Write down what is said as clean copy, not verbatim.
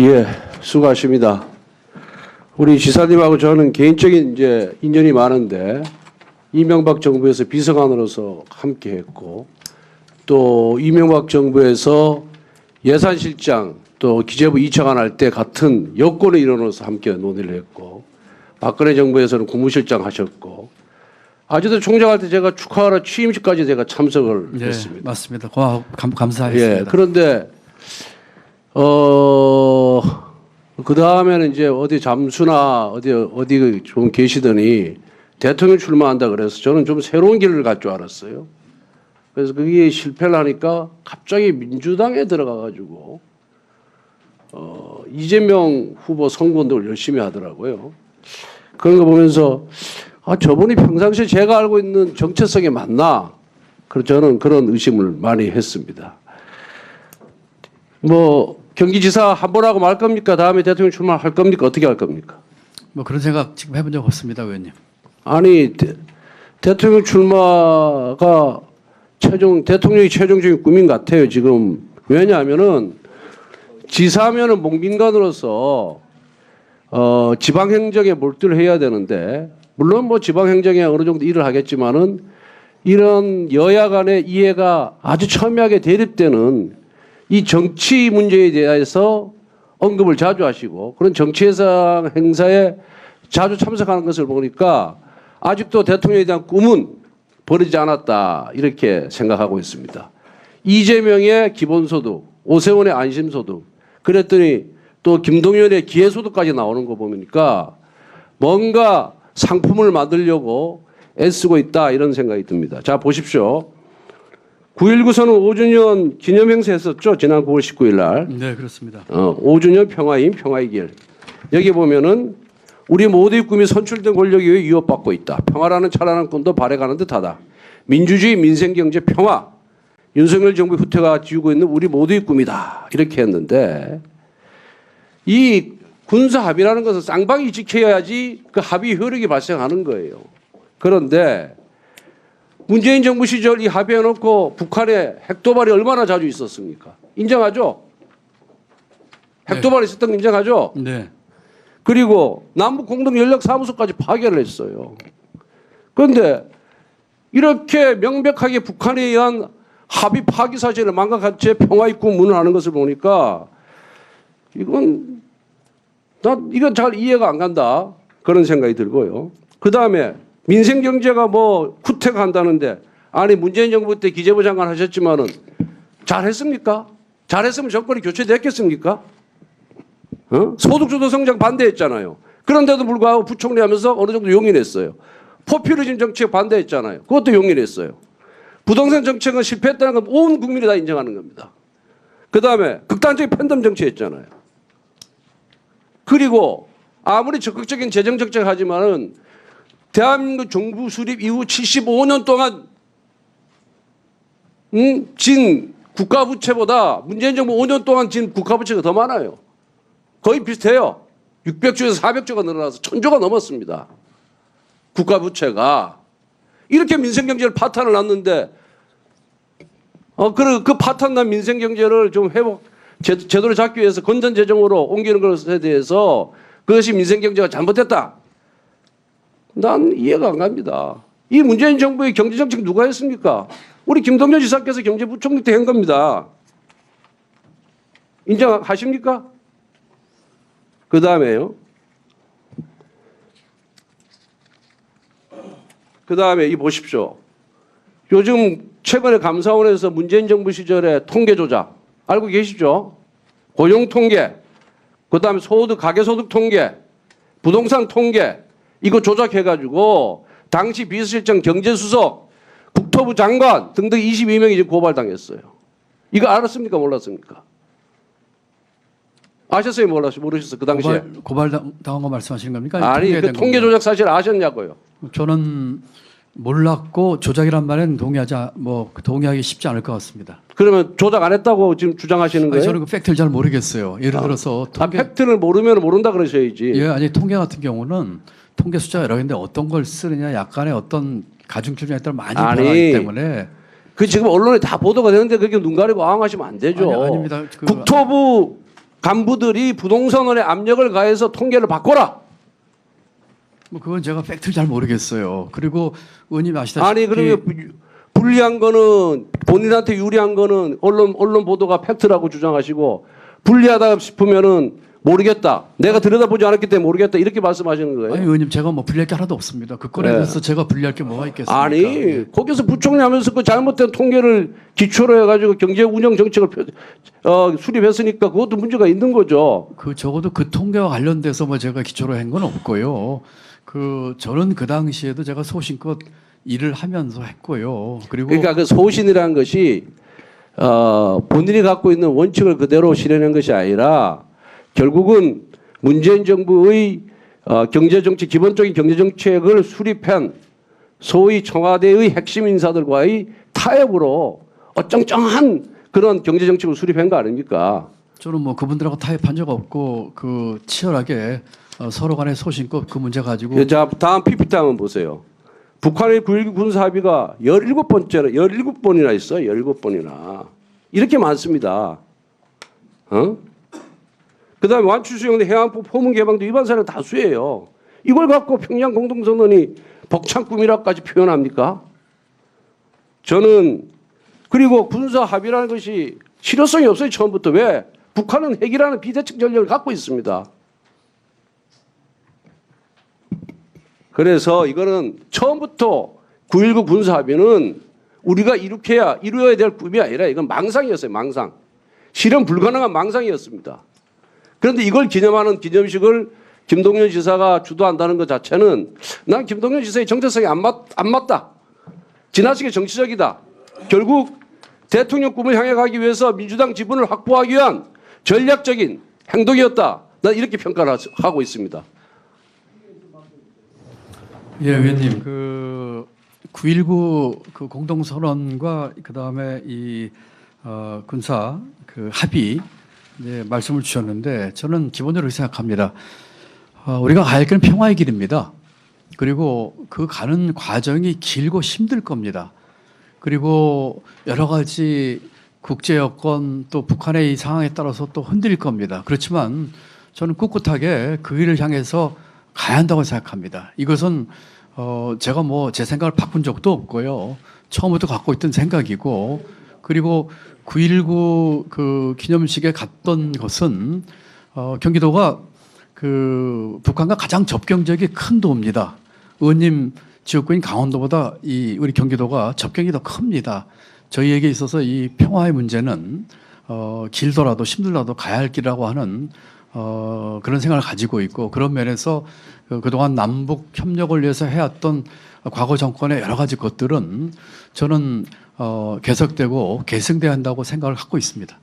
예, 수고하십니다. 우리 지사님하고 저는 개인적인 이제 인연이 많은데 이명박 정부에서 비서관으로서 함께했고 또 이명박 정부에서 예산실장 또 기재부 2차관 할 때 같은 여권의 일원으로서 함께 논의를 했고 박근혜 정부에서는 국무실장 하셨고 아주대 총장할 때 제가 축하하러 취임식까지 제가 참석을 네, 했습니다. 맞습니다. 감사했습니다. 예, 그런데 그 다음에는 이제 어디 잠수나 어디 좀 계시더니 대통령 출마한다 그래서 저는 좀 새로운 길을 갈 줄 알았어요. 그래서 그게 실패를 하니까 갑자기 민주당에 들어가가지고 이재명 후보 선거운동을 열심히 하더라고요. 그런 거 보면서 아, 저분이 평상시에 제가 알고 있는 정체성에 맞나? 그래서 저는 그런 의심을 많이 했습니다. 뭐 경기지사 한 번 하고 말 겁니까? 다음에 대통령 출마할 겁니까? 어떻게 할 겁니까? 뭐 그런 생각 지금 해본 적 없습니다, 의원님. 아니 대통령 출마가 대통령이 최종적인 꿈인 것 같아요. 지금 왜냐하면은 지사면은 몽빈관으로서 지방행정에 몰두를 해야 되는데 물론 뭐 지방행정에 어느 정도 일을 하겠지만은 이런 여야 간의 이해가 아주 첨예하게 대립되는 이 정치 문제에 대해서 언급을 자주 하시고 그런 정치예산 행사에 자주 참석하는 것을 보니까 아직도 대통령에 대한 꿈은 버리지 않았다 이렇게 생각하고 있습니다. 이재명의 기본소득, 오세훈의 안심소득, 그랬더니 또 김동연의 기회소득까지 나오는 거 보니까 뭔가 상품을 만들려고 애쓰고 있다 이런 생각이 듭니다. 자 보십시오. 9.19선언 5주년 기념행사 했었죠. 지난 9월 19일 날. 네, 그렇습니다. 5주년 평화인 평화의 길. 여기 보면은 우리 모두의 꿈이 선출된 권력에 의해 위협받고 있다. 평화라는 찬란한 꿈도 발해가는 듯하다. 민주주의, 민생경제, 평화. 윤석열 정부 후퇴가 지우고 있는 우리 모두의 꿈이다. 이렇게 했는데 이 군사 합의라는 것은 쌍방이 지켜야지 그 합의 효력이 발생하는 거예요. 그런데 문재인 정부 시절 이 합의해놓고 북한의 핵도발이 얼마나 자주 있었습니까? 인정하죠? 핵도발이 있었던 거 인정하죠? 네. 그리고 남북 공동 연락 사무소까지 파견을 했어요. 그런데 이렇게 명백하게 북한에 의한 합의 파기 사실을 망각한 채 평화의 꿈문을 하는 것을 보니까 이건 잘 이해가 안 간다 그런 생각이 들고요. 그 다음에 민생 경제가 뭐 후퇴가 한다는데 아니 문재인 정부 때 기재부 장관 하셨지만은 잘했습니까? 잘했으면 정권이 교체됐겠습니까? 소득주도 성장 반대했잖아요. 그런데도 불구하고 부총리 하면서 어느 정도 용인했어요. 포퓰리즘 정책 반대했잖아요. 그것도 용인했어요. 부동산 정책은 실패했다는 건 온 국민이 다 인정하는 겁니다. 그 다음에 극단적인 팬덤 정치했잖아요. 그리고 아무리 적극적인 재정 정책을 하지만은 대한민국 정부 수립 이후 75년 동안 진 국가부채보다 문재인 정부 5년 동안 진 국가부채가 더 많아요. 거의 비슷해요. 600조에서 400조가 늘어나서 1000조가 넘었습니다. 국가부채가. 이렇게 민생경제를 파탄을 놨는데 그 파탄난 민생경제를 좀 제도를 잡기 위해서 건전재정으로 옮기는 것에 대해서 그것이 민생경제가 잘못됐다. 난 이해가 안 갑니다. 이 문재인 정부의 경제정책 누가 했습니까? 우리 김동연 지사께서 경제부총리 때 한 겁니다. 인정하십니까? 그 다음에요. 그 다음에 이 보십시오. 요즘 최근에 감사원에서 문재인 정부 시절에 통계 조작 알고 계시죠? 고용 통계, 그 다음에 가계소득 통계, 부동산 통계 이거 조작해가지고 당시 비서실장 경제수석, 국토부 장관 등등 22명이 지금 고발당했어요. 이거 알았습니까? 몰랐습니까? 아셨어요? 모르셨어요? 그 당시에. 고발당한 거 말씀하시는 겁니까? 아니, 그 통계 조작 사실 아셨냐고요? 저는 몰랐고 조작이란 말은 동의하기 쉽지 않을 것 같습니다. 그러면 조작 안 했다고 지금 주장하시는 거예요? 아니, 저는 그 팩트를 잘 모르겠어요. 예를 들어서 팩트를 모르면 모른다 그러셔야지. 예, 아니 통계 같은 경우는 통계 숫자가 여러 개인데 어떤 걸 쓰느냐 약간의 어떤 가중치에 따라 많이 변하기 때문에 그 지금 언론에 다 보도가 되는데 그렇게 눈 가리고 앙하시면 안 되죠. 아닙니다. 국토부 간부들이 부동산원에 압력을 가해서 통계를 바꿔라. 뭐 그건 제가 팩트를 잘 모르겠어요. 그리고 의원님 아시다시피 아니 그러면 불리한 거는 본인한테 유리한 거는 언론 보도가 팩트라고 주장하시고 불리하다 싶으면은 모르겠다. 내가 들여다보지 않았기 때문에 모르겠다. 이렇게 말씀하시는 거예요. 아니 의원님 제가 뭐 불리할 게 하나도 없습니다. 그 건에 네. 대해서 제가 불리할 게 뭐가 있겠습니까? 아니 거기서 부총리 하면서 그 잘못된 통계를 기초로 해가지고 경제 운영 정책을 수립했으니까 그것도 문제가 있는 거죠. 그 적어도 그 통계와 관련돼서 뭐 제가 기초로 한 건 없고요. 그 저는 그 당시에도 제가 소신껏 일을 하면서 했고요. 그리고 그러니까 그 소신이라는 것이 본인이 갖고 있는 원칙을 그대로 실현한 것이 아니라 결국은 문재인 정부의 경제정책 기본적인 경제정책을 수립한 소위 청와대의 핵심 인사들과의 타협으로 어쩡쩡한 그런 경제정책을 수립한 거 아닙니까? 저는 뭐 그분들하고 타협한 적 없고 그 치열하게 서로 간에 소신껏 그 문제 가지고 자, 다음 PPT 한번 보세요. 북한의 9.19 군사합의가 17번이나 있어요. 17번이나. 이렇게 많습니다. 그 다음에 완추수용 해안포 포문 개방도 위반 사례가 다수예요. 이걸 갖고 평양 공동선언이 벅찬 꿈이라까지 표현합니까? 저는 그리고 군사 합의라는 것이 실효성이 없어요. 처음부터. 왜? 북한은 핵이라는 비대칭 전략을 갖고 있습니다. 그래서 이거는 처음부터 9.19 군사 합의는 우리가 이루어야 될 꿈이 아니라 이건 망상이었어요. 망상. 실현 불가능한 망상이었습니다. 그런데 이걸 기념하는 기념식을 김동연 지사가 주도한다는 것 자체는 난 김동연 지사의 정체성이 안 맞다. 지나치게 정치적이다. 결국 대통령 꿈을 향해 가기 위해서 민주당 지분을 확보하기 위한 전략적인 행동이었다. 난 이렇게 평가를 하고 있습니다. 예, 의원님 그 9.19 그 공동선언과 그 다음에 이 군사 그 합의 이제 말씀을 주셨는데 저는 기본적으로 이렇게 생각합니다. 우리가 가야 할 길은 평화의 길입니다. 그리고 그 가는 과정이 길고 힘들 겁니다. 그리고 여러 가지 국제 여건 또 북한의 이 상황에 따라서 또 흔들릴 겁니다. 그렇지만 저는 꿋꿋하게 그 길을 향해서 가야 한다고 생각합니다. 이것은 제가 뭐 제 생각을 바꾼 적도 없고요. 처음부터 갖고 있던 생각이고 그리고 9.19 그 기념식에 갔던 것은 경기도가 그 북한과 가장 접경적이 큰 도입니다. 의원님 지역구인 강원도보다 이 우리 경기도가 접경이 더 큽니다. 저희에게 있어서 이 평화의 문제는 길더라도 힘들더라도 가야 할 길이라고 하는 그런 생각을 가지고 있고 그런 면에서 그동안 남북 협력을 위해서 해왔던 과거 정권의 여러 가지 것들은 저는 계속되고 계승돼야 한다고 생각을 갖고 있습니다.